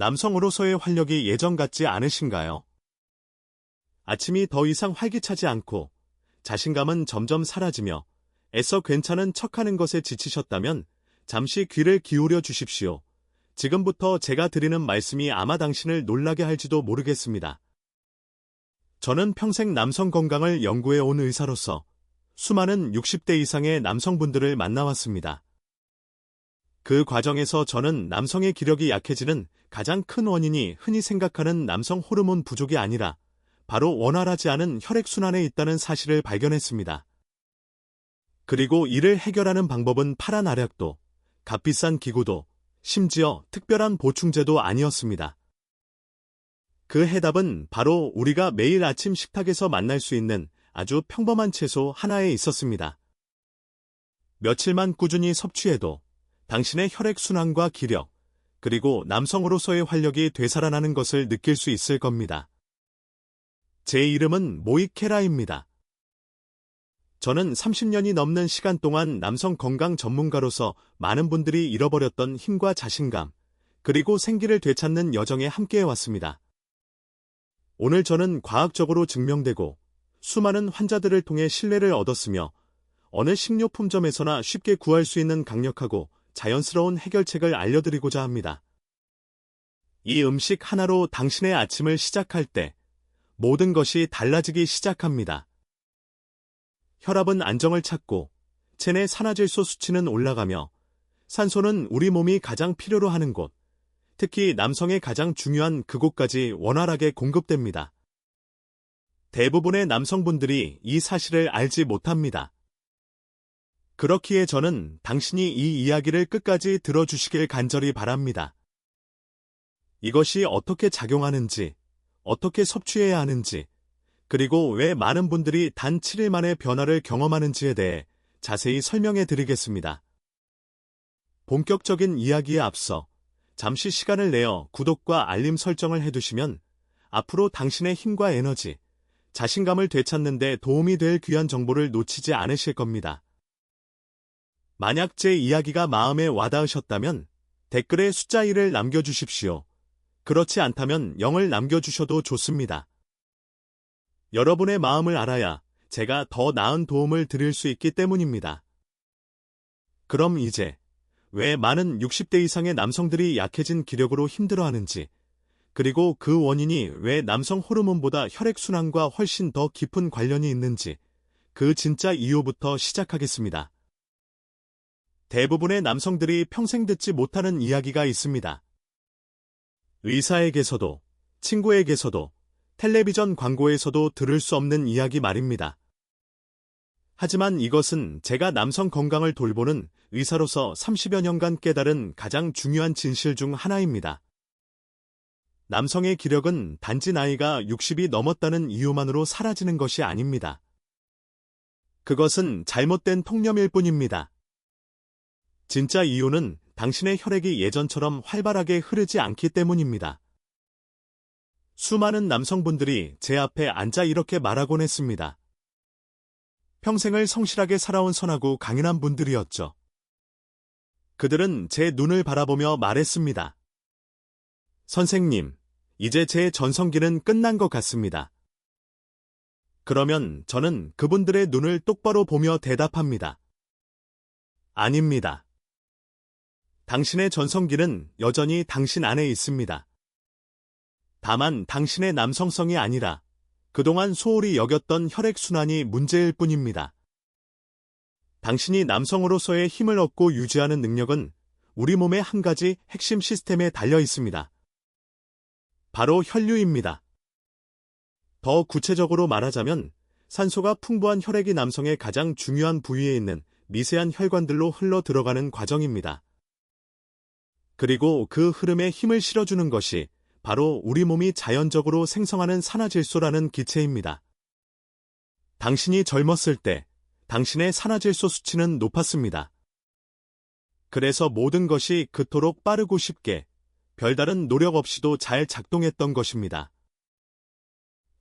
남성으로서의 활력이 예전 같지 않으신가요? 아침이 더 이상 활기차지 않고 자신감은 점점 사라지며 애써 괜찮은 척하는 것에 지치셨다면 잠시 귀를 기울여 주십시오. 지금부터 제가 드리는 말씀이 아마 당신을 놀라게 할지도 모르겠습니다. 저는 평생 남성 건강을 연구해 온 의사로서 수많은 60대 이상의 남성분들을 만나왔습니다. 그 과정에서 저는 남성의 기력이 약해지는 가장 큰 원인이 흔히 생각하는 남성 호르몬 부족이 아니라 바로 원활하지 않은 혈액순환에 있다는 사실을 발견했습니다. 그리고 이를 해결하는 방법은 파란 알약도, 값비싼 기구도, 심지어 특별한 보충제도 아니었습니다. 그 해답은 바로 우리가 매일 아침 식탁에서 만날 수 있는 아주 평범한 채소 하나에 있었습니다. 며칠만 꾸준히 섭취해도 당신의 혈액순환과 기력, 그리고 남성으로서의 활력이 되살아나는 것을 느낄 수 있을 겁니다. 제 이름은 모이케라입니다. 저는 30년이 넘는 시간 동안 남성 건강 전문가로서 많은 분들이 잃어버렸던 힘과 자신감, 그리고 생기를 되찾는 여정에 함께해왔습니다. 오늘 저는 과학적으로 증명되고 수많은 환자들을 통해 신뢰를 얻었으며 어느 식료품점에서나 쉽게 구할 수 있는 강력하고 자연스러운 해결책을 알려드리고자 합니다. 이 음식 하나로 당신의 아침을 시작할 때 모든 것이 달라지기 시작합니다. 혈압은 안정을 찾고 체내 산화질소 수치는 올라가며 산소는 우리 몸이 가장 필요로 하는 곳, 특히 남성의 가장 중요한 그곳까지 원활하게 공급됩니다. 대부분의 남성분들이 이 사실을 알지 못합니다. 그렇기에 저는 당신이 이 이야기를 끝까지 들어주시길 간절히 바랍니다. 이것이 어떻게 작용하는지, 어떻게 섭취해야 하는지, 그리고 왜 많은 분들이 단 7일 만에 변화를 경험하는지에 대해 자세히 설명해 드리겠습니다. 본격적인 이야기에 앞서 잠시 시간을 내어 구독과 알림 설정을 해두시면 앞으로 당신의 힘과 에너지, 자신감을 되찾는 데 도움이 될 귀한 정보를 놓치지 않으실 겁니다. 만약 제 이야기가 마음에 와닿으셨다면 댓글에 숫자 1을 남겨주십시오. 그렇지 않다면 0을 남겨주셔도 좋습니다. 여러분의 마음을 알아야 제가 더 나은 도움을 드릴 수 있기 때문입니다. 그럼 이제 왜 많은 60대 이상의 남성들이 약해진 기력으로 힘들어하는지, 그리고 그 원인이 왜 남성 호르몬보다 혈액순환과 훨씬 더 깊은 관련이 있는지, 그 진짜 이유부터 시작하겠습니다. 대부분의 남성들이 평생 듣지 못하는 이야기가 있습니다. 의사에게서도, 친구에게서도, 텔레비전 광고에서도 들을 수 없는 이야기 말입니다. 하지만 이것은 제가 남성 건강을 돌보는 의사로서 30여 년간 깨달은 가장 중요한 진실 중 하나입니다. 남성의 기력은 단지 나이가 60이 넘었다는 이유만으로 사라지는 것이 아닙니다. 그것은 잘못된 통념일 뿐입니다. 진짜 이유는 당신의 혈액이 예전처럼 활발하게 흐르지 않기 때문입니다. 수많은 남성분들이 제 앞에 앉아 이렇게 말하곤 했습니다. 평생을 성실하게 살아온 선하고 강인한 분들이었죠. 그들은 제 눈을 바라보며 말했습니다. 선생님, 이제 제 전성기는 끝난 것 같습니다. 그러면 저는 그분들의 눈을 똑바로 보며 대답합니다. 아닙니다. 당신의 전성기는 여전히 당신 안에 있습니다. 다만 당신의 남성성이 아니라 그동안 소홀히 여겼던 혈액순환이 문제일 뿐입니다. 당신이 남성으로서의 힘을 얻고 유지하는 능력은 우리 몸의 한 가지 핵심 시스템에 달려 있습니다. 바로 혈류입니다. 더 구체적으로 말하자면 산소가 풍부한 혈액이 남성의 가장 중요한 부위에 있는 미세한 혈관들로 흘러 들어가는 과정입니다. 그리고 그 흐름에 힘을 실어주는 것이 바로 우리 몸이 자연적으로 생성하는 산화질소라는 기체입니다. 당신이 젊었을 때 당신의 산화질소 수치는 높았습니다. 그래서 모든 것이 그토록 빠르고 쉽게 별다른 노력 없이도 잘 작동했던 것입니다.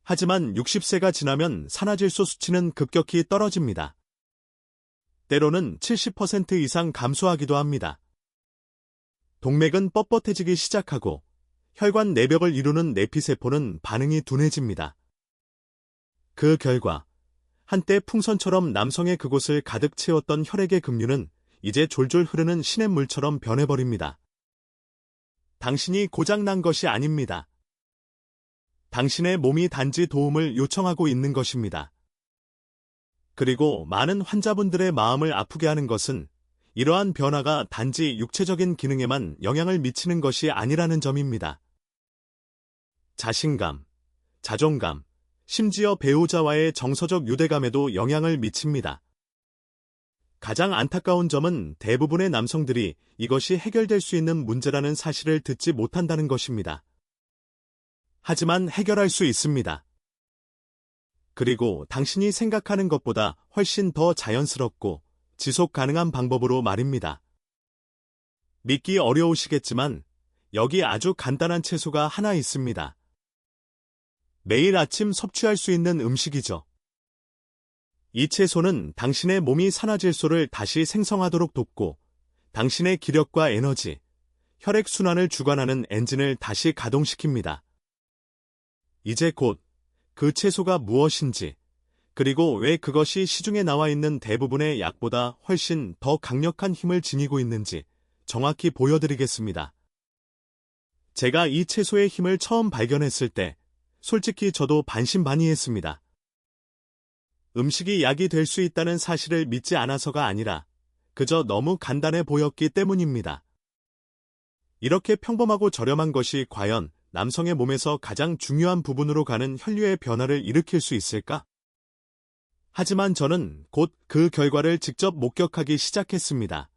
하지만 60세가 지나면 산화질소 수치는 급격히 떨어집니다. 때로는 70% 이상 감소하기도 합니다. 동맥은 뻣뻣해지기 시작하고 혈관 내벽을 이루는 내피세포는 반응이 둔해집니다. 그 결과 한때 풍선처럼 남성의 그곳을 가득 채웠던 혈액의 급류는 이제 졸졸 흐르는 시냇물처럼 변해버립니다. 당신이 고장난 것이 아닙니다. 당신의 몸이 단지 도움을 요청하고 있는 것입니다. 그리고 많은 환자분들의 마음을 아프게 하는 것은 이러한 변화가 단지 육체적인 기능에만 영향을 미치는 것이 아니라는 점입니다. 자신감, 자존감, 심지어 배우자와의 정서적 유대감에도 영향을 미칩니다. 가장 안타까운 점은 대부분의 남성들이 이것이 해결될 수 있는 문제라는 사실을 듣지 못한다는 것입니다. 하지만 해결할 수 있습니다. 그리고 당신이 생각하는 것보다 훨씬 더 자연스럽고 지속 가능한 방법으로 말입니다. 믿기 어려우시겠지만 여기 아주 간단한 채소가 하나 있습니다. 매일 아침 섭취할 수 있는 음식이죠. 이 채소는 당신의 몸이 산화질소를 다시 생성하도록 돕고 당신의 기력과 에너지, 혈액순환을 주관하는 엔진을 다시 가동시킵니다. 이제 곧 그 채소가 무엇인지, 그리고 왜 그것이 시중에 나와 있는 대부분의 약보다 훨씬 더 강력한 힘을 지니고 있는지 정확히 보여드리겠습니다. 제가 이 채소의 힘을 처음 발견했을 때 솔직히 저도 반신반의했습니다. 음식이 약이 될 수 있다는 사실을 믿지 않아서가 아니라 그저 너무 간단해 보였기 때문입니다. 이렇게 평범하고 저렴한 것이 과연 남성의 몸에서 가장 중요한 부분으로 가는 혈류의 변화를 일으킬 수 있을까? 하지만 저는 곧 그 결과를 직접 목격하기 시작했습니다.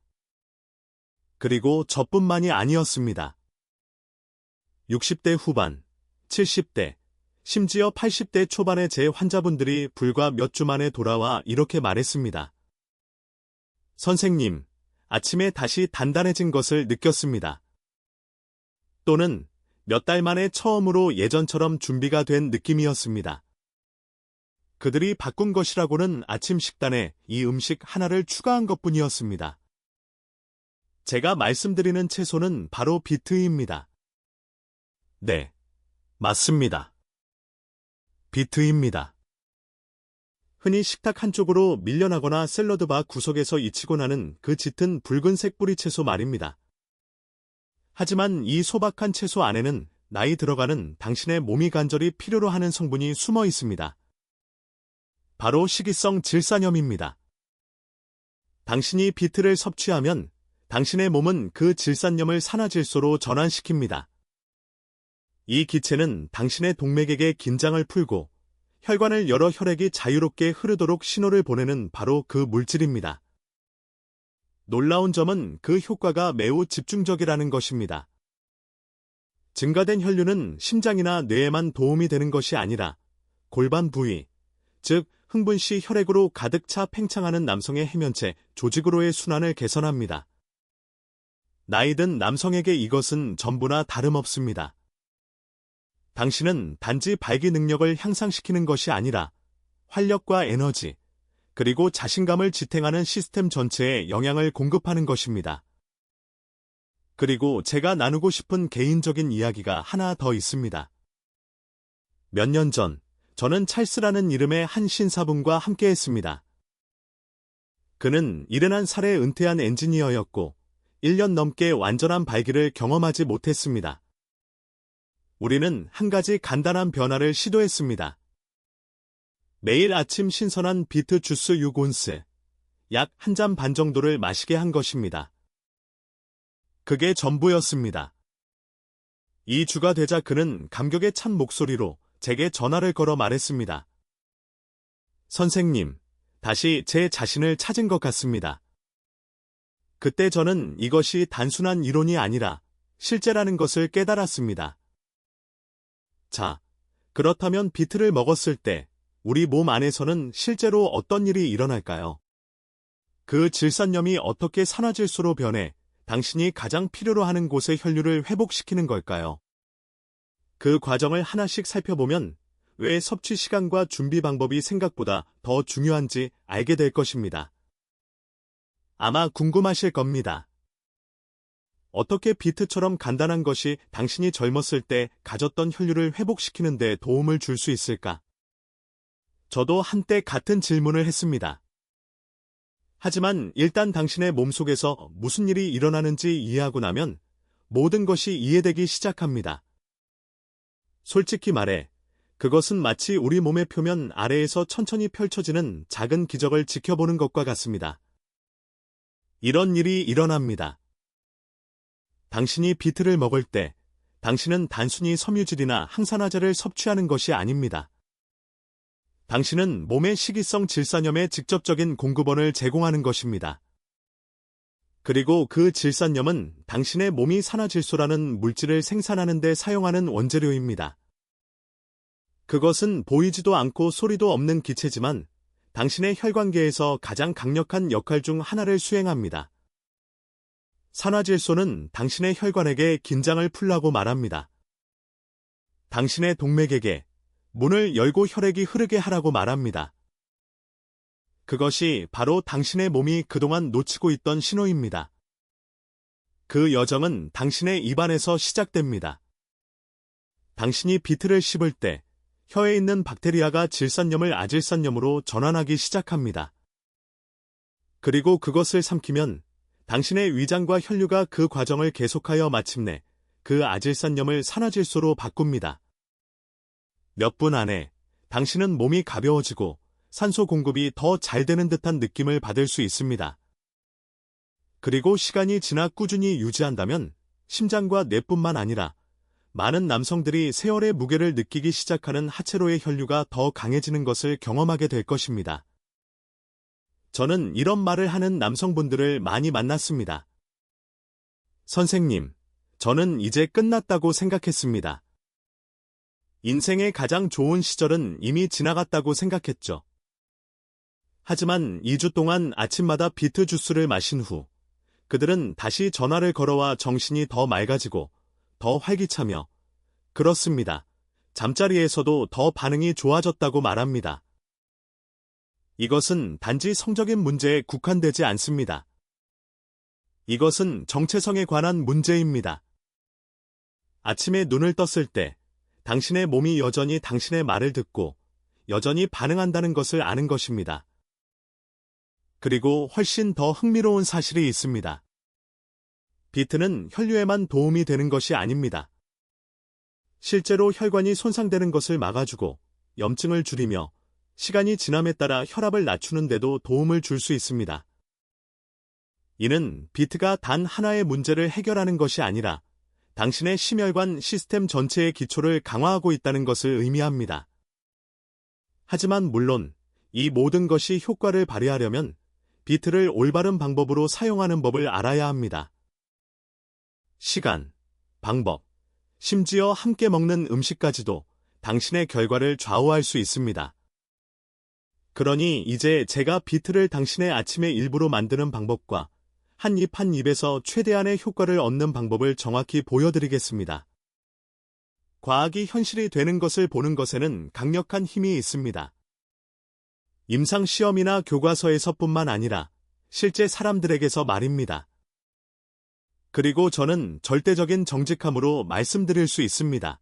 그리고 저뿐만이 아니었습니다. 60대 후반, 70대, 심지어 80대 초반의 제 환자분들이 불과 몇 주 만에 돌아와 이렇게 말했습니다. 선생님, 아침에 다시 단단해진 것을 느꼈습니다. 또는 몇 달 만에 처음으로 예전처럼 준비가 된 느낌이었습니다. 그들이 바꾼 것이라고는 아침 식단에 이 음식 하나를 추가한 것뿐이었습니다. 제가 말씀드리는 채소는 바로 비트입니다. 네, 맞습니다. 비트입니다. 흔히 식탁 한쪽으로 밀려나거나 샐러드바 구석에서 잊히고 나는 그 짙은 붉은색 뿌리채소 말입니다. 하지만 이 소박한 채소 안에는 나이 들어가는 당신의 몸이 간절히 필요로 하는 성분이 숨어 있습니다. 바로 식이성 질산염입니다. 당신이 비트를 섭취하면 당신의 몸은 그 질산염을 산화질소로 전환시킵니다. 이 기체는 당신의 동맥에게 긴장을 풀고 혈관을 열어 혈액이 자유롭게 흐르도록 신호를 보내는 바로 그 물질입니다. 놀라운 점은 그 효과가 매우 집중적이라는 것입니다. 증가된 혈류는 심장이나 뇌에만 도움이 되는 것이 아니라 골반 부위, 즉 흥분 시 혈액으로 가득 차 팽창하는 남성의 해면체, 조직으로의 순환을 개선합니다. 나이든 남성에게 이것은 전부나 다름없습니다. 당신은 단지 발기 능력을 향상시키는 것이 아니라 활력과 에너지, 그리고 자신감을 지탱하는 시스템 전체에 영향을 공급하는 것입니다. 그리고 제가 나누고 싶은 개인적인 이야기가 하나 더 있습니다. 몇 년 전, 저는 찰스라는 이름의 한 신사분과 함께했습니다. 그는 71살에 은퇴한 엔지니어였고 1년 넘게 완전한 발기를 경험하지 못했습니다. 우리는 한 가지 간단한 변화를 시도했습니다. 매일 아침 신선한 비트 주스 6온스, 약 한 잔 반 정도를 마시게 한 것입니다. 그게 전부였습니다. 2주가 되자 그는 감격에 찬 목소리로 제게 전화를 걸어 말했습니다. 선생님, 다시 제 자신을 찾은 것 같습니다. 그때 저는 이것이 단순한 이론이 아니라 실제라는 것을 깨달았습니다. 자, 그렇다면 비트를 먹었을 때 우리 몸 안에서는 실제로 어떤 일이 일어날까요? 그 질산염이 어떻게 산화질소로 변해 당신이 가장 필요로 하는 곳의 혈류를 회복시키는 걸까요? 그 과정을 하나씩 살펴보면 왜 섭취 시간과 준비 방법이 생각보다 더 중요한지 알게 될 것입니다. 아마 궁금하실 겁니다. 어떻게 비트처럼 간단한 것이 당신이 젊었을 때 가졌던 혈류를 회복시키는 데 도움을 줄 수 있을까? 저도 한때 같은 질문을 했습니다. 하지만 일단 당신의 몸속에서 무슨 일이 일어나는지 이해하고 나면 모든 것이 이해되기 시작합니다. 솔직히 말해, 그것은 마치 우리 몸의 표면 아래에서 천천히 펼쳐지는 작은 기적을 지켜보는 것과 같습니다. 이런 일이 일어납니다. 당신이 비트를 먹을 때 당신은 단순히 섬유질이나 항산화제를 섭취하는 것이 아닙니다. 당신은 몸의 식이성 질산염에 직접적인 공급원을 제공하는 것입니다. 그리고 그 질산염은 당신의 몸이 산화질소라는 물질을 생산하는 데 사용하는 원재료입니다. 그것은 보이지도 않고 소리도 없는 기체지만 당신의 혈관계에서 가장 강력한 역할 중 하나를 수행합니다. 산화질소는 당신의 혈관에게 긴장을 풀라고 말합니다. 당신의 동맥에게 문을 열고 혈액이 흐르게 하라고 말합니다. 그것이 바로 당신의 몸이 그동안 놓치고 있던 신호입니다. 그 여정은 당신의 입안에서 시작됩니다. 당신이 비트를 씹을 때 혀에 있는 박테리아가 질산염을 아질산염으로 전환하기 시작합니다. 그리고 그것을 삼키면 당신의 위장과 혈류가 그 과정을 계속하여 마침내 그 아질산염을 산화질소로 바꿉니다. 몇 분 안에 당신은 몸이 가벼워지고 산소 공급이 더 잘 되는 듯한 느낌을 받을 수 있습니다. 그리고 시간이 지나 꾸준히 유지한다면 심장과 뇌뿐만 아니라 많은 남성들이 세월의 무게를 느끼기 시작하는 하체로의 혈류가 더 강해지는 것을 경험하게 될 것입니다. 저는 이런 말을 하는 남성분들을 많이 만났습니다. 선생님, 저는 이제 끝났다고 생각했습니다. 인생의 가장 좋은 시절은 이미 지나갔다고 생각했죠. 하지만 2주 동안 아침마다 비트 주스를 마신 후 그들은 다시 전화를 걸어와 정신이 더 맑아지고 더 활기차며 그렇습니다. 잠자리에서도 더 반응이 좋아졌다고 말합니다. 이것은 단지 성적인 문제에 국한되지 않습니다. 이것은 정체성에 관한 문제입니다. 아침에 눈을 떴을 때 당신의 몸이 여전히 당신의 말을 듣고 여전히 반응한다는 것을 아는 것입니다. 그리고 훨씬 더 흥미로운 사실이 있습니다. 비트는 혈류에만 도움이 되는 것이 아닙니다. 실제로 혈관이 손상되는 것을 막아주고 염증을 줄이며 시간이 지남에 따라 혈압을 낮추는 데도 도움을 줄 수 있습니다. 이는 비트가 단 하나의 문제를 해결하는 것이 아니라 당신의 심혈관 시스템 전체의 기초를 강화하고 있다는 것을 의미합니다. 하지만 물론 이 모든 것이 효과를 발휘하려면 비트를 올바른 방법으로 사용하는 법을 알아야 합니다. 시간, 방법, 심지어 함께 먹는 음식까지도 당신의 결과를 좌우할 수 있습니다. 그러니 이제 제가 비트를 당신의 아침의 일부로 만드는 방법과 한 입 한 입에서 최대한의 효과를 얻는 방법을 정확히 보여드리겠습니다. 과학이 현실이 되는 것을 보는 것에는 강력한 힘이 있습니다. 임상시험이나 교과서에서뿐만 아니라 실제 사람들에게서 말입니다. 그리고 저는 절대적인 정직함으로 말씀드릴 수 있습니다.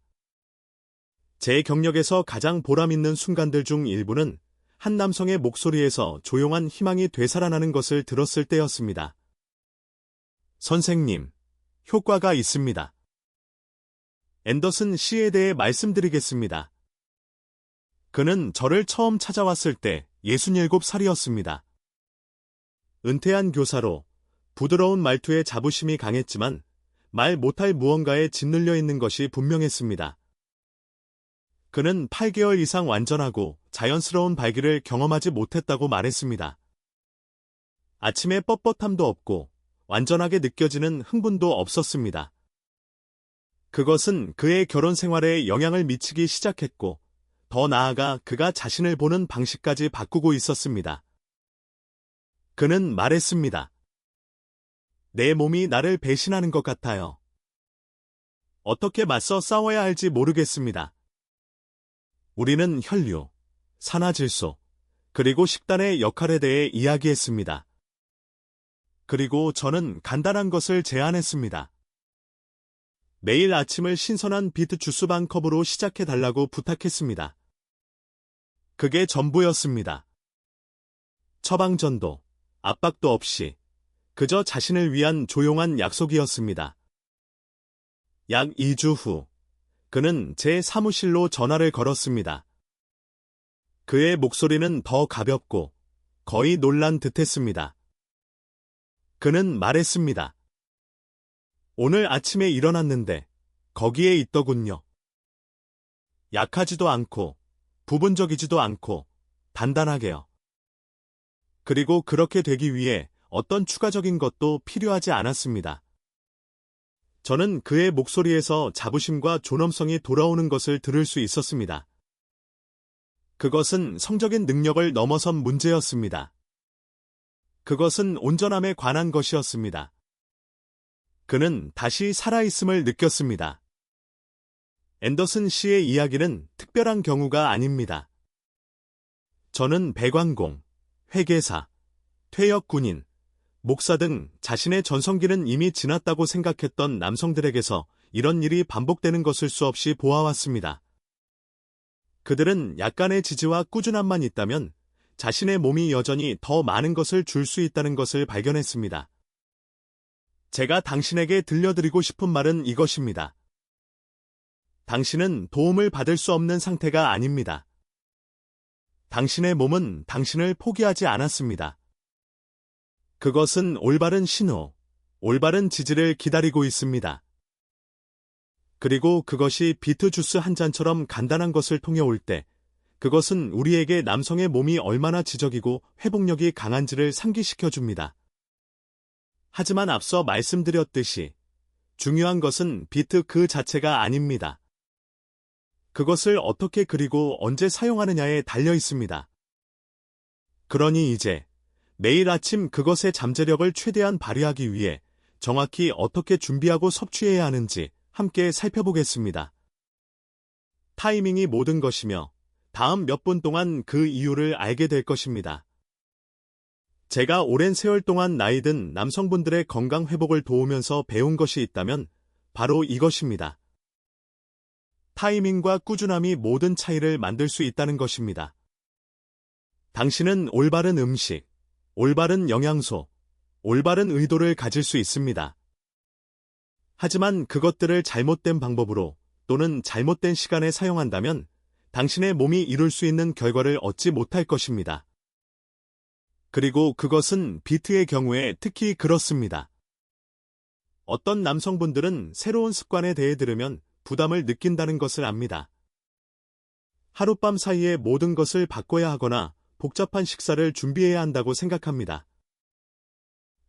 제 경력에서 가장 보람있는 순간들 중 일부는 한 남성의 목소리에서 조용한 희망이 되살아나는 것을 들었을 때였습니다. 선생님, 효과가 있습니다. 앤더슨 씨에 대해 말씀드리겠습니다. 그는 저를 처음 찾아왔을 때 67살이었습니다. 은퇴한 교사로 부드러운 말투에 자부심이 강했지만 말 못할 무언가에 짓눌려 있는 것이 분명했습니다. 그는 8개월 이상 완전하고 자연스러운 발기를 경험하지 못했다고 말했습니다. 아침에 뻣뻣함도 없고 완전하게 느껴지는 흥분도 없었습니다. 그것은 그의 결혼 생활에 영향을 미치기 시작했고 더 나아가 그가 자신을 보는 방식까지 바꾸고 있었습니다. 그는 말했습니다. 내 몸이 나를 배신하는 것 같아요. 어떻게 맞서 싸워야 할지 모르겠습니다. 우리는 혈류, 산화질소, 그리고 식단의 역할에 대해 이야기했습니다. 그리고 저는 간단한 것을 제안했습니다. 매일 아침을 신선한 비트 주스 반 컵으로 시작해 달라고 부탁했습니다. 그게 전부였습니다. 처방전도, 압박도 없이 그저 자신을 위한 조용한 약속이었습니다. 약 2주 후, 그는 제 사무실로 전화를 걸었습니다. 그의 목소리는 더 가볍고 거의 놀란 듯했습니다. 그는 말했습니다. 오늘 아침에 일어났는데 거기에 있더군요. 약하지도 않고 부분적이지도 않고 단단하게요. 그리고 그렇게 되기 위해 어떤 추가적인 것도 필요하지 않았습니다. 저는 그의 목소리에서 자부심과 존엄성이 돌아오는 것을 들을 수 있었습니다. 그것은 성적인 능력을 넘어선 문제였습니다. 그것은 온전함에 관한 것이었습니다. 그는 다시 살아있음을 느꼈습니다. 앤더슨 씨의 이야기는 특별한 경우가 아닙니다. 저는 배관공, 회계사, 퇴역 군인, 목사 등 자신의 전성기는 이미 지났다고 생각했던 남성들에게서 이런 일이 반복되는 것을 수없이 보아왔습니다. 그들은 약간의 지지와 꾸준함만 있다면 자신의 몸이 여전히 더 많은 것을 줄 수 있다는 것을 발견했습니다. 제가 당신에게 들려드리고 싶은 말은 이것입니다. 당신은 도움을 받을 수 없는 상태가 아닙니다. 당신의 몸은 당신을 포기하지 않았습니다. 그것은 올바른 신호, 올바른 지지를 기다리고 있습니다. 그리고 그것이 비트 주스 한 잔처럼 간단한 것을 통해 올 때, 그것은 우리에게 남성의 몸이 얼마나 지적이고 회복력이 강한지를 상기시켜줍니다. 하지만 앞서 말씀드렸듯이 중요한 것은 비트 그 자체가 아닙니다. 그것을 어떻게 그리고 언제 사용하느냐에 달려 있습니다. 그러니 이제 매일 아침 그것의 잠재력을 최대한 발휘하기 위해 정확히 어떻게 준비하고 섭취해야 하는지 함께 살펴보겠습니다. 타이밍이 모든 것이며 다음 몇 분 동안 그 이유를 알게 될 것입니다. 제가 오랜 세월 동안 나이 든 남성분들의 건강 회복을 도우면서 배운 것이 있다면 바로 이것입니다. 타이밍과 꾸준함이 모든 차이를 만들 수 있다는 것입니다. 당신은 올바른 음식, 올바른 영양소, 올바른 의도를 가질 수 있습니다. 하지만 그것들을 잘못된 방법으로 또는 잘못된 시간에 사용한다면 당신의 몸이 이룰 수 있는 결과를 얻지 못할 것입니다. 그리고 그것은 비트의 경우에 특히 그렇습니다. 어떤 남성분들은 새로운 습관에 대해 들으면 부담을 느낀다는 것을 압니다. 하룻밤 사이에 모든 것을 바꿔야 하거나 복잡한 식사를 준비해야 한다고 생각합니다.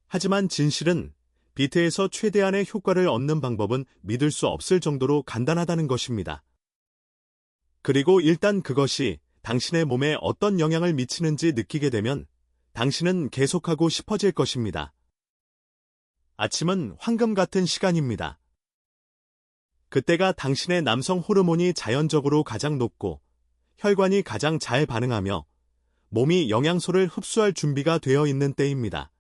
하지만 진실은 비트에서 최대한의 효과를 얻는 방법은 믿을 수 없을 정도로 간단하다는 것입니다. 그리고 일단 그것이 당신의 몸에 어떤 영향을 미치는지 느끼게 되면 당신은 계속하고 싶어질 것입니다. 아침은 황금 같은 시간입니다. 그때가 당신의 남성 호르몬이 자연적으로 가장 높고 혈관이 가장 잘 반응하며 몸이 영양소를 흡수할 준비가 되어 있는 때입니다.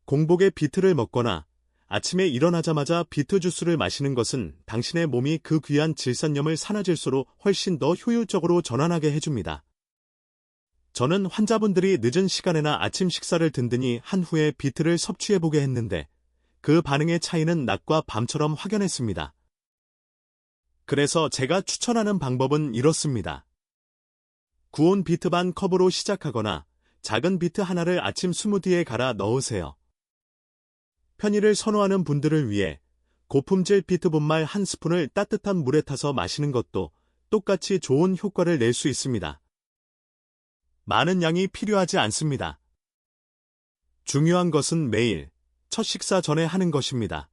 공복에 비트를 먹거나 아침에 일어나자마자 비트 주스를 마시는 것은 당신의 몸이 그 귀한 질산염을 산화질소로 훨씬 더 효율적으로 전환하게 해줍니다. 저는 환자분들이 늦은 시간에나 아침 식사를 든든히 한 후에 비트를 섭취해보게 했는데 그 반응의 차이는 낮과 밤처럼 확연했습니다. 그래서 제가 추천하는 방법은 이렇습니다. 구운 비트 반 컵으로 시작하거나 작은 비트 하나를 아침 스무디에 갈아 넣으세요. 편의를 선호하는 분들을 위해 고품질 비트 분말 한 스푼을 따뜻한 물에 타서 마시는 것도 똑같이 좋은 효과를 낼 수 있습니다. 많은 양이 필요하지 않습니다. 중요한 것은 매일 첫 식사 전에 하는 것입니다.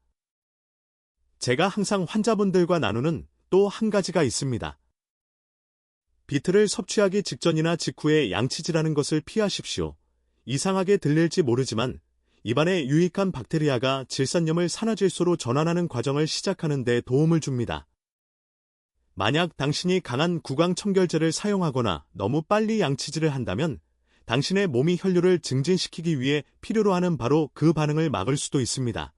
제가 항상 환자분들과 나누는 또 한 가지가 있습니다. 비트를 섭취하기 직전이나 직후에 양치질하는 것을 피하십시오. 이상하게 들릴지 모르지만 입안에 유익한 박테리아가 질산염을 산화질소로 전환하는 과정을 시작하는 데 도움을 줍니다. 만약 당신이 강한 구강청결제를 사용하거나 너무 빨리 양치질을 한다면 당신의 몸이 혈류를 증진시키기 위해 필요로 하는 바로 그 반응을 막을 수도 있습니다.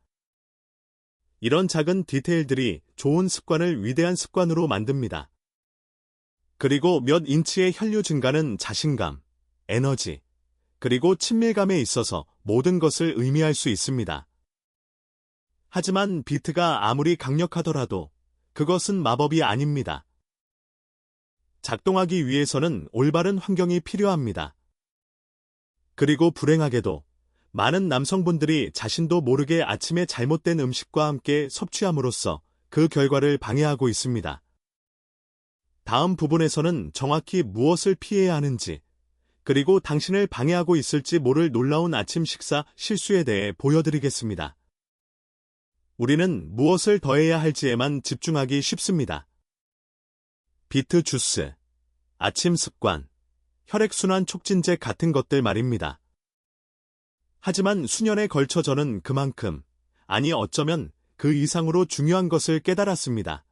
이런 작은 디테일들이 좋은 습관을 위대한 습관으로 만듭니다. 그리고 몇 인치의 혈류 증가는 자신감, 에너지, 그리고 친밀감에 있어서 모든 것을 의미할 수 있습니다. 하지만 비트가 아무리 강력하더라도 그것은 마법이 아닙니다. 작동하기 위해서는 올바른 환경이 필요합니다. 그리고 불행하게도 많은 남성분들이 자신도 모르게 아침에 잘못된 음식과 함께 섭취함으로써 그 결과를 방해하고 있습니다. 다음 부분에서는 정확히 무엇을 피해야 하는지, 그리고 당신을 방해하고 있을지 모를 놀라운 아침 식사 실수에 대해 보여드리겠습니다. 우리는 무엇을 더해야 할지에만 집중하기 쉽습니다. 비트 주스, 아침 습관, 혈액순환 촉진제 같은 것들 말입니다. 하지만 수년에 걸쳐 저는 그만큼, 아니 어쩌면 그 이상으로 중요한 것을 깨달았습니다.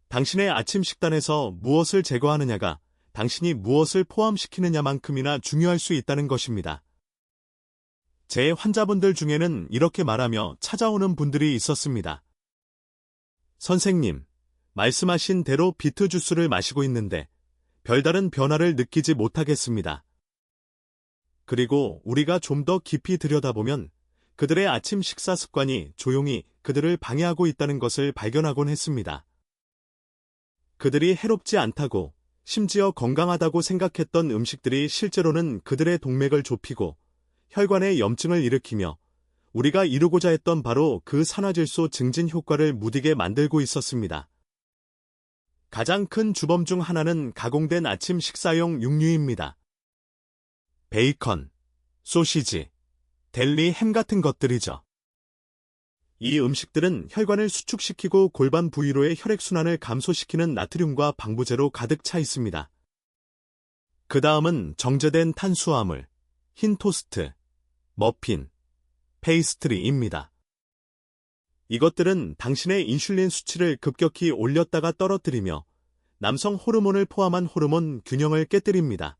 당신의 아침 식단에서 무엇을 제거하느냐가 당신이 무엇을 포함시키느냐만큼이나 중요할 수 있다는 것입니다. 제 환자분들 중에는 이렇게 말하며 찾아오는 분들이 있었습니다. 선생님, 말씀하신 대로 비트 주스를 마시고 있는데 별다른 변화를 느끼지 못하겠습니다. 그리고 우리가 좀 더 깊이 들여다보면 그들의 아침 식사 습관이 조용히 그들을 방해하고 있다는 것을 발견하곤 했습니다. 그들이 해롭지 않다고, 심지어 건강하다고 생각했던 음식들이 실제로는 그들의 동맥을 좁히고 혈관에 염증을 일으키며 우리가 이루고자 했던 바로 그 산화질소 증진 효과를 무디게 만들고 있었습니다. 가장 큰 주범 중 하나는 가공된 아침 식사용 육류입니다. 베이컨, 소시지, 델리 햄 같은 것들이죠. 이 음식들은 혈관을 수축시키고 골반 부위로의 혈액순환을 감소시키는 나트륨과 방부제로 가득 차 있습니다. 그 다음은 정제된 탄수화물, 흰 토스트, 머핀, 페이스트리입니다. 이것들은 당신의 인슐린 수치를 급격히 올렸다가 떨어뜨리며 남성 호르몬을 포함한 호르몬 균형을 깨뜨립니다.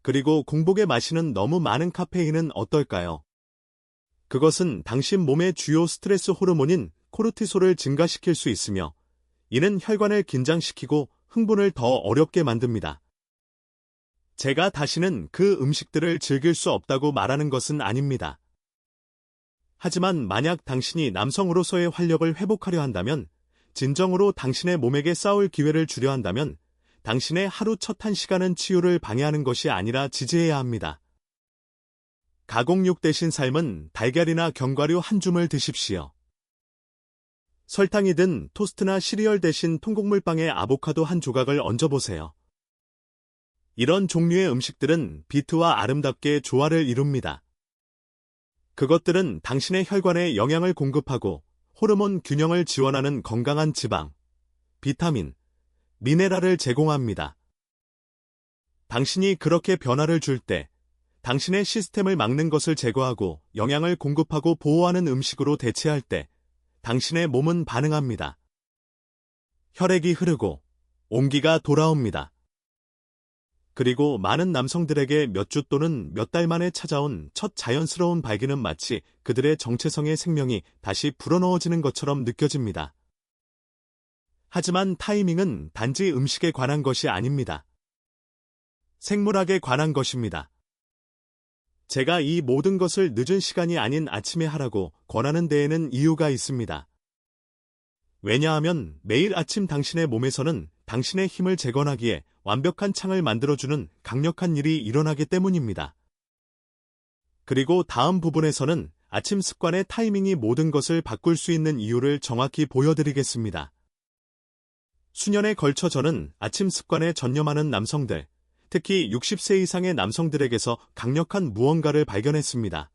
그리고 공복에 마시는 너무 많은 카페인은 어떨까요? 그것은 당신 몸의 주요 스트레스 호르몬인 코르티솔을 증가시킬 수 있으며 이는 혈관을 긴장시키고 흥분을 더 어렵게 만듭니다. 제가 다시는 그 음식들을 즐길 수 없다고 말하는 것은 아닙니다. 하지만 만약 당신이 남성으로서의 활력을 회복하려 한다면, 진정으로 당신의 몸에게 싸울 기회를 주려 한다면 당신의 하루 첫 1시간은 치유를 방해하는 것이 아니라 지지해야 합니다. 가공육 대신 삶은 달걀이나 견과류 한 줌을 드십시오. 설탕이 든 토스트나 시리얼 대신 통곡물빵에 아보카도 한 조각을 얹어보세요. 이런 종류의 음식들은 비트와 아름답게 조화를 이룹니다. 그것들은 당신의 혈관에 영양을 공급하고 호르몬 균형을 지원하는 건강한 지방, 비타민, 미네랄을 제공합니다. 당신이 그렇게 변화를 줄 때, 당신의 시스템을 막는 것을 제거하고 영양을 공급하고 보호하는 음식으로 대체할 때, 당신의 몸은 반응합니다. 혈액이 흐르고 온기가 돌아옵니다. 그리고 많은 남성들에게 몇 주 또는 몇 달 만에 찾아온 첫 자연스러운 발기는 마치 그들의 정체성의 생명이 다시 불어넣어지는 것처럼 느껴집니다. 하지만 타이밍은 단지 음식에 관한 것이 아닙니다. 생물학에 관한 것입니다. 제가 이 모든 것을 늦은 시간이 아닌 아침에 하라고 권하는 데에는 이유가 있습니다. 왜냐하면 매일 아침 당신의 몸에서는 당신의 힘을 재건하기에 완벽한 창을 만들어주는 강력한 일이 일어나기 때문입니다. 그리고 다음 부분에서는 아침 습관의 타이밍이 모든 것을 바꿀 수 있는 이유를 정확히 보여드리겠습니다. 수년에 걸쳐 저는 아침 습관에 전념하는 남성들, 특히 60세 이상의 남성들에게서 강력한 무언가를 발견했습니다.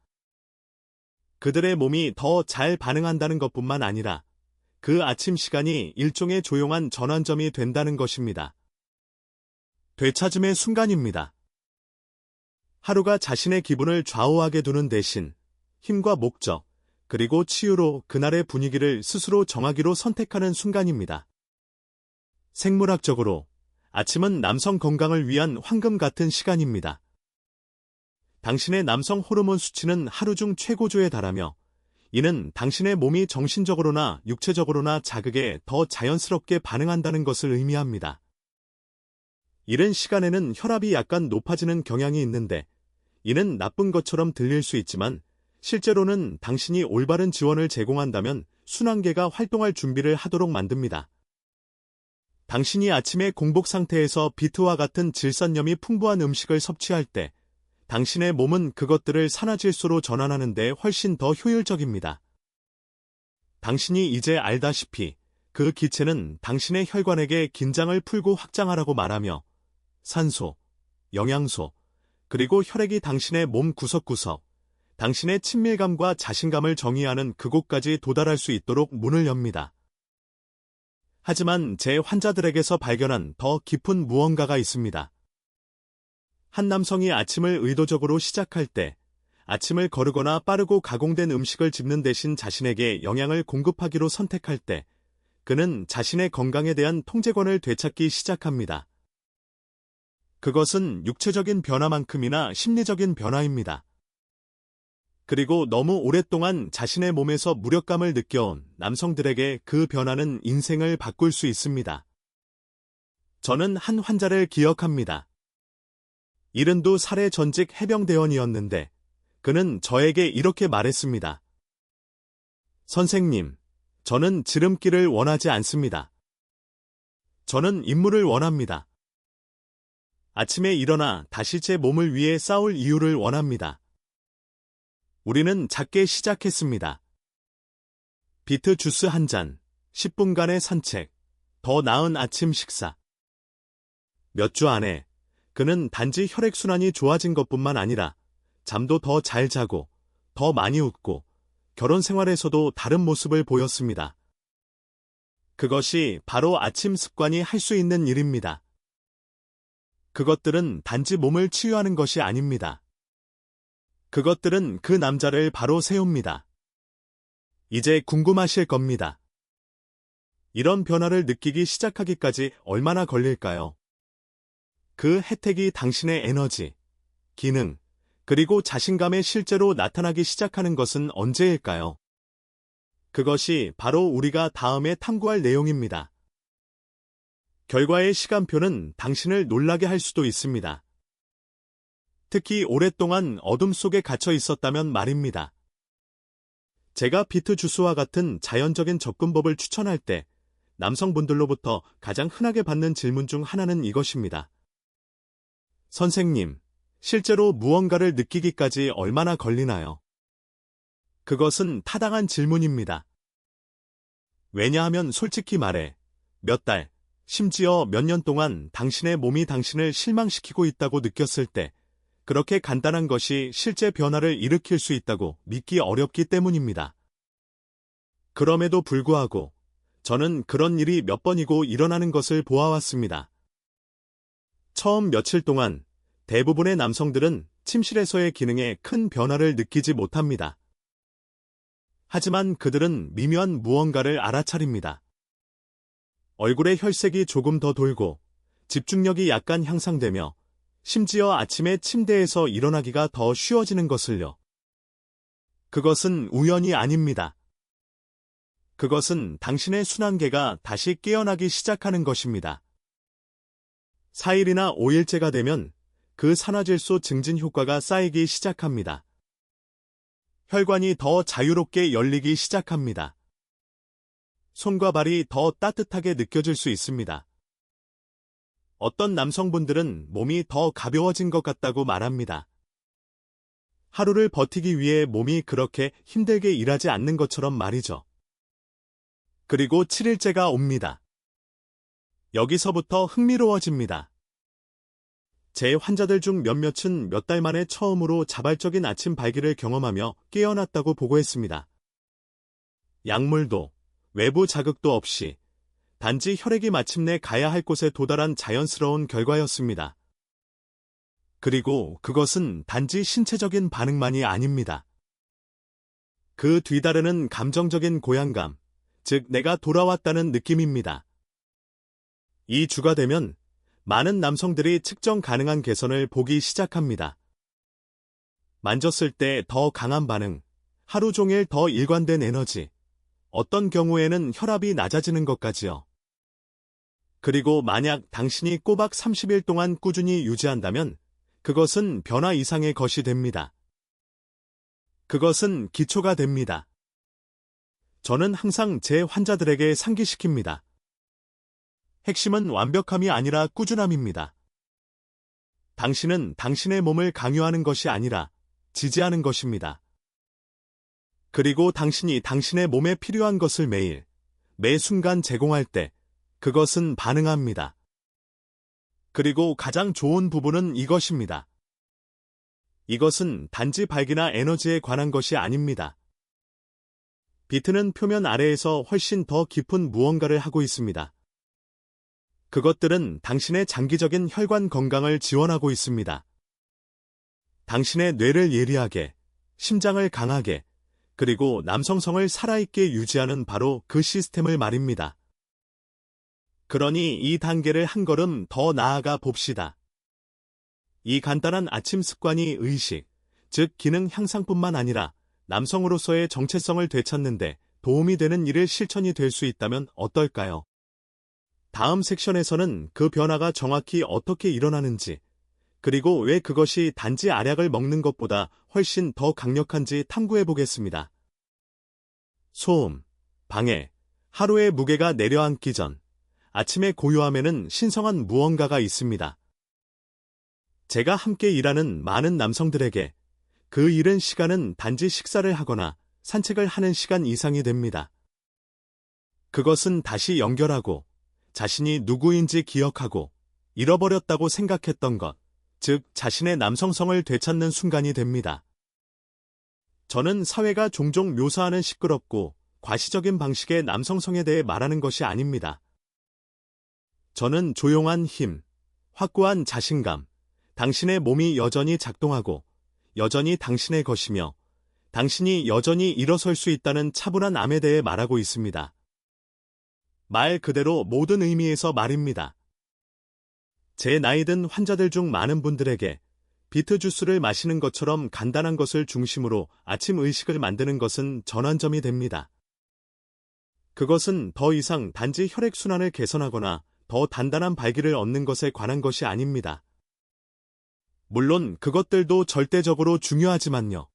그들의 몸이 더 잘 반응한다는 것뿐만 아니라 그 아침 시간이 일종의 조용한 전환점이 된다는 것입니다. 되찾음의 순간입니다. 하루가 자신의 기분을 좌우하게 두는 대신 힘과 목적, 그리고 치유로 그날의 분위기를 스스로 정하기로 선택하는 순간입니다. 생물학적으로 아침은 남성 건강을 위한 황금 같은 시간입니다. 당신의 남성 호르몬 수치는 하루 중 최고조에 달하며 이는 당신의 몸이 정신적으로나 육체적으로나 자극에 더 자연스럽게 반응한다는 것을 의미합니다. 이른 시간에는 혈압이 약간 높아지는 경향이 있는데 이는 나쁜 것처럼 들릴 수 있지만 실제로는 당신이 올바른 지원을 제공한다면 순환계가 활동할 준비를 하도록 만듭니다. 당신이 아침에 공복 상태에서 비트와 같은 질산염이 풍부한 음식을 섭취할 때 당신의 몸은 그것들을 산화질소로 전환하는 데 훨씬 더 효율적입니다. 당신이 이제 알다시피 그 기체는 당신의 혈관에게 긴장을 풀고 확장하라고 말하며 산소, 영양소, 그리고 혈액이 당신의 몸 구석구석, 당신의 친밀감과 자신감을 정의하는 그곳까지 도달할 수 있도록 문을 엽니다. 하지만 제 환자들에게서 발견한 더 깊은 무언가가 있습니다. 한 남성이 아침을 의도적으로 시작할 때 아침을 거르거나 빠르고 가공된 음식을 집는 대신 자신에게 영양을 공급하기로 선택할 때 그는 자신의 건강에 대한 통제권을 되찾기 시작합니다. 그것은 육체적인 변화만큼이나 심리적인 변화입니다. 그리고 너무 오랫동안 자신의 몸에서 무력감을 느껴온 남성들에게 그 변화는 인생을 바꿀 수 있습니다. 저는 한 환자를 기억합니다. 72살의 전직 해병대원이었는데 그는 저에게 이렇게 말했습니다. 선생님, 저는 지름길을 원하지 않습니다. 저는 임무를 원합니다. 아침에 일어나 다시 제 몸을 위해 싸울 이유를 원합니다. 우리는 작게 시작했습니다. 비트 주스 한 잔, 10분간의 산책, 더 나은 아침 식사. 몇 주 안에 그는 단지 혈액순환이 좋아진 것뿐만 아니라 잠도 더 잘 자고 더 많이 웃고 결혼 생활에서도 다른 모습을 보였습니다. 그것이 바로 아침 습관이 할 수 있는 일입니다. 그것들은 단지 몸을 치유하는 것이 아닙니다. 그것들은 그 남자를 바로 세웁니다. 이제 궁금하실 겁니다. 이런 변화를 느끼기 시작하기까지 얼마나 걸릴까요? 그 혜택이 당신의 에너지, 기능, 그리고 자신감에 실제로 나타나기 시작하는 것은 언제일까요? 그것이 바로 우리가 다음에 탐구할 내용입니다. 결과의 시간표는 당신을 놀라게 할 수도 있습니다. 특히 오랫동안 어둠 속에 갇혀 있었다면 말입니다. 제가 비트 주스와 같은 자연적인 접근법을 추천할 때 남성분들로부터 가장 흔하게 받는 질문 중 하나는 이것입니다. 선생님, 실제로 무언가를 느끼기까지 얼마나 걸리나요? 그것은 타당한 질문입니다. 왜냐하면 솔직히 말해 몇 달, 심지어 몇 년 동안 당신의 몸이 당신을 실망시키고 있다고 느꼈을 때 그렇게 간단한 것이 실제 변화를 일으킬 수 있다고 믿기 어렵기 때문입니다. 그럼에도 불구하고 저는 그런 일이 몇 번이고 일어나는 것을 보아왔습니다. 처음 며칠 동안 대부분의 남성들은 침실에서의 기능에 큰 변화를 느끼지 못합니다. 하지만 그들은 미묘한 무언가를 알아차립니다. 얼굴의 혈색이 조금 더 돌고 집중력이 약간 향상되며 심지어 아침에 침대에서 일어나기가 더 쉬워지는 것을요. 그것은 우연이 아닙니다. 그것은 당신의 순환계가 다시 깨어나기 시작하는 것입니다. 4일이나 5일째가 되면 그 산화질소 증진 효과가 쌓이기 시작합니다. 혈관이 더 자유롭게 열리기 시작합니다. 손과 발이 더 따뜻하게 느껴질 수 있습니다. 어떤 남성분들은 몸이 더 가벼워진 것 같다고 말합니다. 하루를 버티기 위해 몸이 그렇게 힘들게 일하지 않는 것처럼 말이죠. 그리고 7일째가 옵니다. 여기서부터 흥미로워집니다. 제 환자들 중 몇몇은 몇 달 만에 처음으로 자발적인 아침 발기를 경험하며 깨어났다고 보고했습니다. 약물도, 외부 자극도 없이 단지 혈액이 마침내 가야 할 곳에 도달한 자연스러운 결과였습니다. 그리고 그것은 단지 신체적인 반응만이 아닙니다. 그 뒤따르는 감정적인 고향감, 즉 내가 돌아왔다는 느낌입니다. 이 주가 되면 많은 남성들이 측정 가능한 개선을 보기 시작합니다. 만졌을 때 더 강한 반응, 하루 종일 더 일관된 에너지, 어떤 경우에는 혈압이 낮아지는 것까지요. 그리고 만약 당신이 꼬박 30일 동안 꾸준히 유지한다면 그것은 변화 이상의 것이 됩니다. 그것은 기초가 됩니다. 저는 항상 제 환자들에게 상기시킵니다. 핵심은 완벽함이 아니라 꾸준함입니다. 당신은 당신의 몸을 강요하는 것이 아니라 지지하는 것입니다. 그리고 당신이 당신의 몸에 필요한 것을 매일, 매 순간 제공할 때 그것은 반응합니다. 그리고 가장 좋은 부분은 이것입니다. 이것은 단지 발기나 에너지에 관한 것이 아닙니다. 비트는 표면 아래에서 훨씬 더 깊은 무언가를 하고 있습니다. 그것들은 당신의 장기적인 혈관 건강을 지원하고 있습니다. 당신의 뇌를 예리하게, 심장을 강하게, 그리고 남성성을 살아있게 유지하는 바로 그 시스템을 말입니다. 그러니 이 단계를 한 걸음 더 나아가 봅시다. 이 간단한 아침 습관이 의식, 즉 기능 향상뿐만 아니라 남성으로서의 정체성을 되찾는 데 도움이 되는 일일 실천이 될 수 있다면 어떨까요? 다음 섹션에서는 그 변화가 정확히 어떻게 일어나는지, 그리고 왜 그것이 단지 알약을 먹는 것보다 훨씬 더 강력한지 탐구해 보겠습니다. 소음, 방해, 하루의 무게가 내려앉기 전, 아침의 고요함에는 신성한 무언가가 있습니다. 제가 함께 일하는 많은 남성들에게 그 이른 시간은 단지 식사를 하거나 산책을 하는 시간 이상이 됩니다. 그것은 다시 연결하고 자신이 누구인지 기억하고 잃어버렸다고 생각했던 것, 즉 자신의 남성성을 되찾는 순간이 됩니다. 저는 사회가 종종 묘사하는 시끄럽고 과시적인 방식의 남성성에 대해 말하는 것이 아닙니다. 저는 조용한 힘, 확고한 자신감, 당신의 몸이 여전히 작동하고 여전히 당신의 것이며 당신이 여전히 일어설 수 있다는 차분한 암에 대해 말하고 있습니다. 말 그대로 모든 의미에서 말입니다. 제 나이 든 환자들 중 많은 분들에게 비트 주스를 마시는 것처럼 간단한 것을 중심으로 아침 의식을 만드는 것은 전환점이 됩니다. 그것은 더 이상 단지 혈액순환을 개선하거나 더 단단한 발기를 얻는 것에 관한 것이 아닙니다. 물론 그것들도 절대적으로 중요하지만요.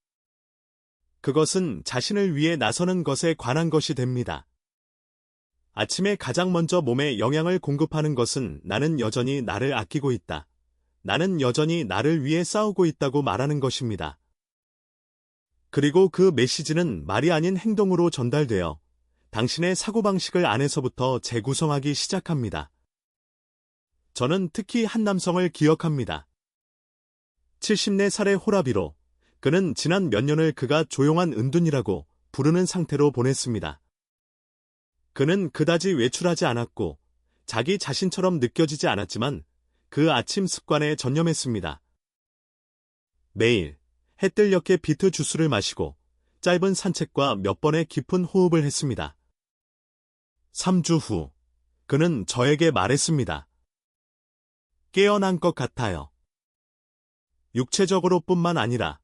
그것은 자신을 위해 나서는 것에 관한 것이 됩니다. 아침에 가장 먼저 몸에 영양을 공급하는 것은 나는 여전히 나를 아끼고 있다. 나는 여전히 나를 위해 싸우고 있다고 말하는 것입니다. 그리고 그 메시지는 말이 아닌 행동으로 전달되어 당신의 사고방식을 안에서부터 재구성하기 시작합니다. 저는 특히 한 남성을 기억합니다. 74살의 호라비로 그는 지난 몇 년을 그가 조용한 은둔이라고 부르는 상태로 보냈습니다. 그는 그다지 외출하지 않았고 자기 자신처럼 느껴지지 않았지만 그 아침 습관에 전념했습니다. 매일 해뜰녘에 비트 주스를 마시고 짧은 산책과 몇 번의 깊은 호흡을 했습니다. 3주 후 그는 저에게 말했습니다. 깨어난 것 같아요. 육체적으로 뿐만 아니라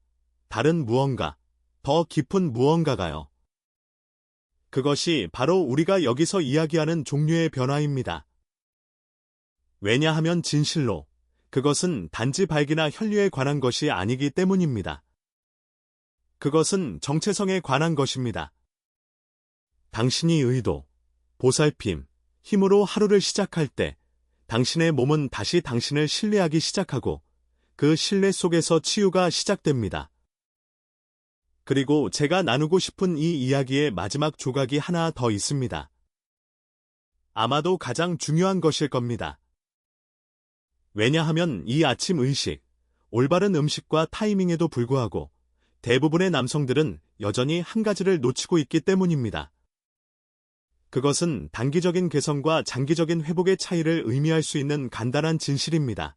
다른 무언가, 더 깊은 무언가가요. 그것이 바로 우리가 여기서 이야기하는 종류의 변화입니다. 왜냐하면 진실로 그것은 단지 발기나 혈류에 관한 것이 아니기 때문입니다. 그것은 정체성에 관한 것입니다. 당신이 의도, 보살핌, 힘으로 하루를 시작할 때 당신의 몸은 다시 당신을 신뢰하기 시작하고 그 신뢰 속에서 치유가 시작됩니다. 그리고 제가 나누고 싶은 이 이야기의 마지막 조각이 하나 더 있습니다. 아마도 가장 중요한 것일 겁니다. 왜냐하면 이 아침 의식, 올바른 음식과 타이밍에도 불구하고 대부분의 남성들은 여전히 한 가지를 놓치고 있기 때문입니다. 그것은 단기적인 개선과 장기적인 회복의 차이를 의미할 수 있는 간단한 진실입니다.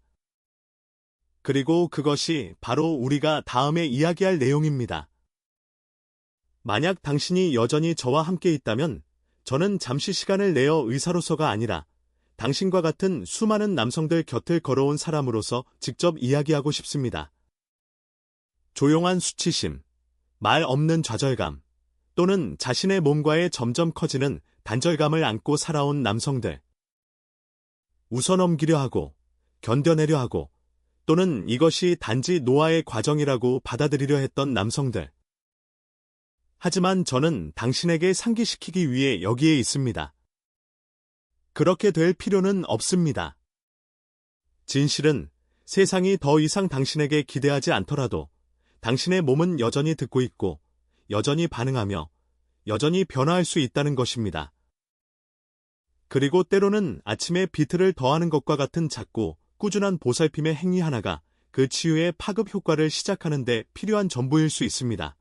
그리고 그것이 바로 우리가 다음에 이야기할 내용입니다. 만약 당신이 여전히 저와 함께 있다면 저는 잠시 시간을 내어 의사로서가 아니라 당신과 같은 수많은 남성들 곁을 걸어온 사람으로서 직접 이야기하고 싶습니다. 조용한 수치심, 말 없는 좌절감, 또는 자신의 몸과의 점점 커지는 단절감을 안고 살아온 남성들. 웃어넘기려 하고, 견뎌내려 하고, 또는 이것이 단지 노화의 과정이라고 받아들이려 했던 남성들. 하지만 저는 당신에게 상기시키기 위해 여기에 있습니다. 그렇게 될 필요는 없습니다. 진실은 세상이 더 이상 당신에게 기대하지 않더라도 당신의 몸은 여전히 듣고 있고, 여전히 반응하며, 여전히 변화할 수 있다는 것입니다. 그리고 때로는 아침에 비트를 더하는 것과 같은 작고 꾸준한 보살핌의 행위 하나가 그 치유의 파급 효과를 시작하는 데 필요한 전부일 수 있습니다.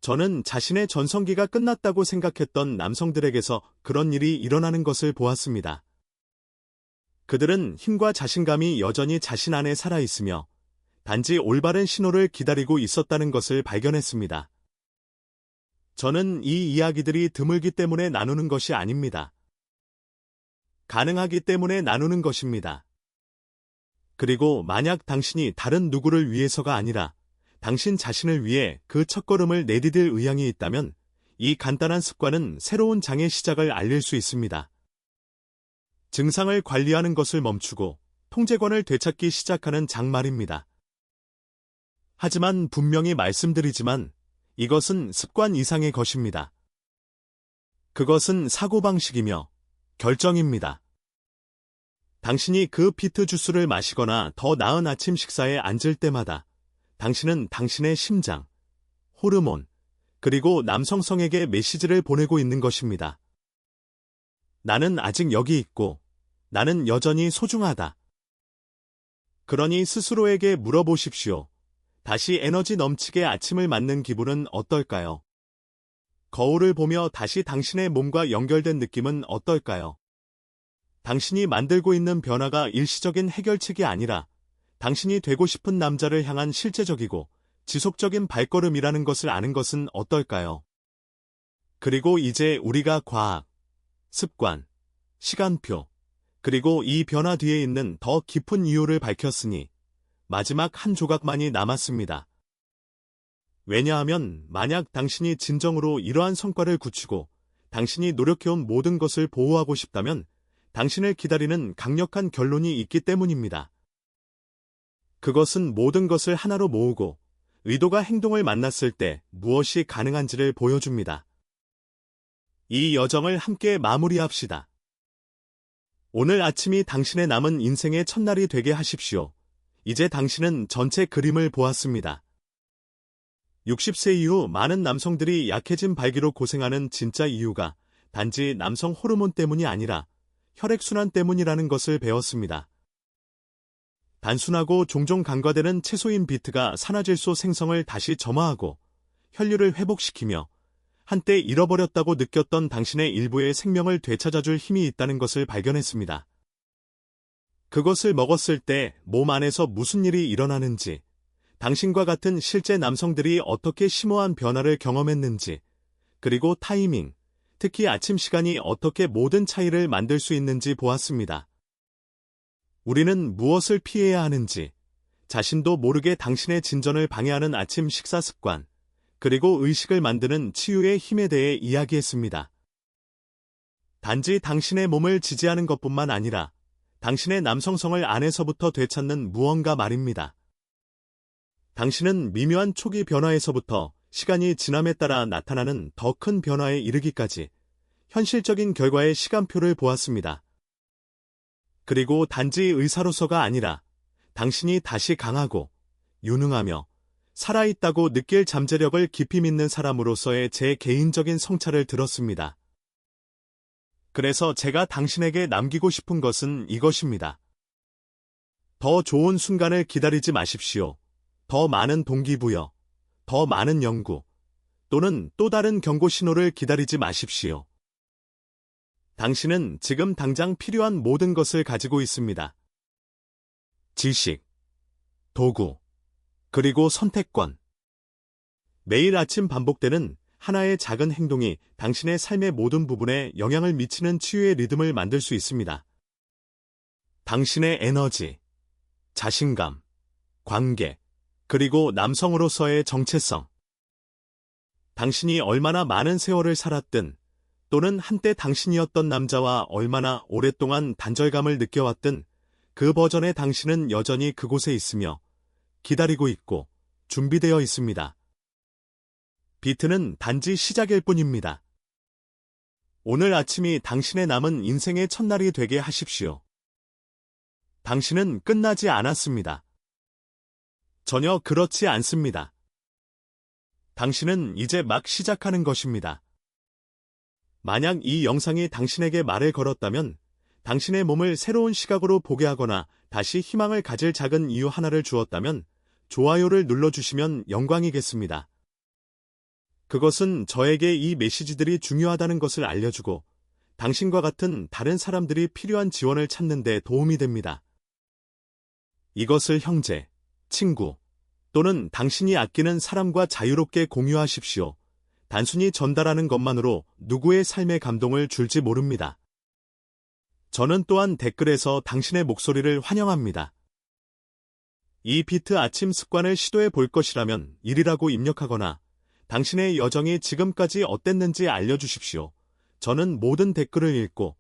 저는 자신의 전성기가 끝났다고 생각했던 남성들에게서 그런 일이 일어나는 것을 보았습니다. 그들은 힘과 자신감이 여전히 자신 안에 살아있으며 단지 올바른 신호를 기다리고 있었다는 것을 발견했습니다. 저는 이 이야기들이 드물기 때문에 나누는 것이 아닙니다. 가능하기 때문에 나누는 것입니다. 그리고 만약 당신이 다른 누구를 위해서가 아니라 당신 자신을 위해 그 첫걸음을 내디딜 의향이 있다면 이 간단한 습관은 새로운 장의 시작을 알릴 수 있습니다. 증상을 관리하는 것을 멈추고 통제권을 되찾기 시작하는 장 말입니다. 하지만 분명히 말씀드리지만 이것은 습관 이상의 것입니다. 그것은 사고방식이며 결정입니다. 당신이 그 피트 주스를 마시거나 더 나은 아침 식사에 앉을 때마다 당신은 당신의 심장, 호르몬, 그리고 남성성에게 메시지를 보내고 있는 것입니다. 나는 아직 여기 있고 나는 여전히 소중하다. 그러니 스스로에게 물어보십시오. 다시 에너지 넘치게 아침을 맞는 기분은 어떨까요? 거울을 보며 다시 당신의 몸과 연결된 느낌은 어떨까요? 당신이 만들고 있는 변화가 일시적인 해결책이 아니라 당신이 되고 싶은 남자를 향한 실제적이고 지속적인 발걸음이라는 것을 아는 것은 어떨까요? 그리고 이제 우리가 과학, 습관, 시간표, 그리고 이 변화 뒤에 있는 더 깊은 이유를 밝혔으니 마지막 한 조각만이 남았습니다. 왜냐하면 만약 당신이 진정으로 이러한 성과를 굳히고 당신이 노력해온 모든 것을 보호하고 싶다면 당신을 기다리는 강력한 결론이 있기 때문입니다. 그것은 모든 것을 하나로 모으고 의도가 행동을 만났을 때 무엇이 가능한지를 보여줍니다. 이 여정을 함께 마무리합시다. 오늘 아침이 당신의 남은 인생의 첫날이 되게 하십시오. 이제 당신은 전체 그림을 보았습니다. 60세 이후 많은 남성들이 약해진 발기로 고생하는 진짜 이유가 단지 남성 호르몬 때문이 아니라 혈액순환 때문이라는 것을 배웠습니다. 단순하고 종종 간과되는 채소인 비트가 산화질소 생성을 다시 점화하고 혈류를 회복시키며 한때 잃어버렸다고 느꼈던 당신의 일부의 생명을 되찾아줄 힘이 있다는 것을 발견했습니다. 그것을 먹었을 때 몸 안에서 무슨 일이 일어나는지, 당신과 같은 실제 남성들이 어떻게 심오한 변화를 경험했는지, 그리고 타이밍, 특히 아침 시간이 어떻게 모든 차이를 만들 수 있는지 보았습니다. 우리는 무엇을 피해야 하는지, 자신도 모르게 당신의 진전을 방해하는 아침 식사 습관, 그리고 의식을 만드는 치유의 힘에 대해 이야기했습니다. 단지 당신의 몸을 지지하는 것뿐만 아니라 당신의 남성성을 안에서부터 되찾는 무언가 말입니다. 당신은 미묘한 초기 변화에서부터 시간이 지남에 따라 나타나는 더 큰 변화에 이르기까지 현실적인 결과의 시간표를 보았습니다. 그리고 단지 의사로서가 아니라 당신이 다시 강하고 유능하며 살아있다고 느낄 잠재력을 깊이 믿는 사람으로서의 제 개인적인 성찰을 들었습니다. 그래서 제가 당신에게 남기고 싶은 것은 이것입니다. 더 좋은 순간을 기다리지 마십시오. 더 많은 동기부여, 더 많은 연구, 또는 또 다른 경고 신호를 기다리지 마십시오. 당신은 지금 당장 필요한 모든 것을 가지고 있습니다. 지식, 도구, 그리고 선택권. 매일 아침 반복되는 하나의 작은 행동이 당신의 삶의 모든 부분에 영향을 미치는 치유의 리듬을 만들 수 있습니다. 당신의 에너지, 자신감, 관계, 그리고 남성으로서의 정체성, 당신이 얼마나 많은 세월을 살았든 또는 한때 당신이었던 남자와 얼마나 오랫동안 단절감을 느껴왔든 그 버전의 당신은 여전히 그곳에 있으며 기다리고 있고 준비되어 있습니다. 비트는 단지 시작일 뿐입니다. 오늘 아침이 당신의 남은 인생의 첫날이 되게 하십시오. 당신은 끝나지 않았습니다. 전혀 그렇지 않습니다. 당신은 이제 막 시작하는 것입니다. 만약 이 영상이 당신에게 말을 걸었다면 당신의 몸을 새로운 시각으로 보게 하거나 다시 희망을 가질 작은 이유 하나를 주었다면 좋아요를 눌러주시면 영광이겠습니다. 그것은 저에게 이 메시지들이 중요하다는 것을 알려주고 당신과 같은 다른 사람들이 필요한 지원을 찾는 데 도움이 됩니다. 이것을 형제, 친구 또는 당신이 아끼는 사람과 자유롭게 공유하십시오. 단순히 전달하는 것만으로 누구의 삶의 감동을 줄지 모릅니다. 저는 또한 댓글에서 당신의 목소리를 환영합니다. 이 비트 아침 습관을 시도해 볼 것이라면 1이라고 입력하거나 당신의 여정이 지금까지 어땠는지 알려주십시오. 저는 모든 댓글을 읽고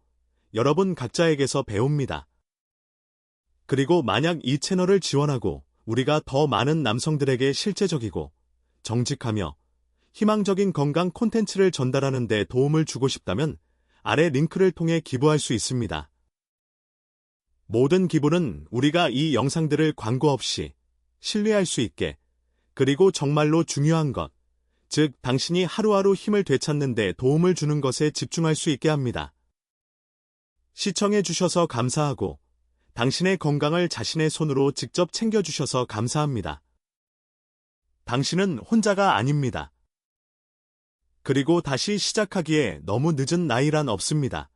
여러분 각자에게서 배웁니다. 그리고 만약 이 채널을 지원하고 우리가 더 많은 남성들에게 실제적이고 정직하며 희망적인 건강 콘텐츠를 전달하는 데 도움을 주고 싶다면 아래 링크를 통해 기부할 수 있습니다. 모든 기부는 우리가 이 영상들을 광고 없이 신뢰할 수 있게 그리고 정말로 중요한 것, 즉 당신이 하루하루 힘을 되찾는 데 도움을 주는 것에 집중할 수 있게 합니다. 시청해 주셔서 감사하고 당신의 건강을 자신의 손으로 직접 챙겨주셔서 감사합니다. 당신은 혼자가 아닙니다. 그리고 다시 시작하기에 너무 늦은 나이란 없습니다.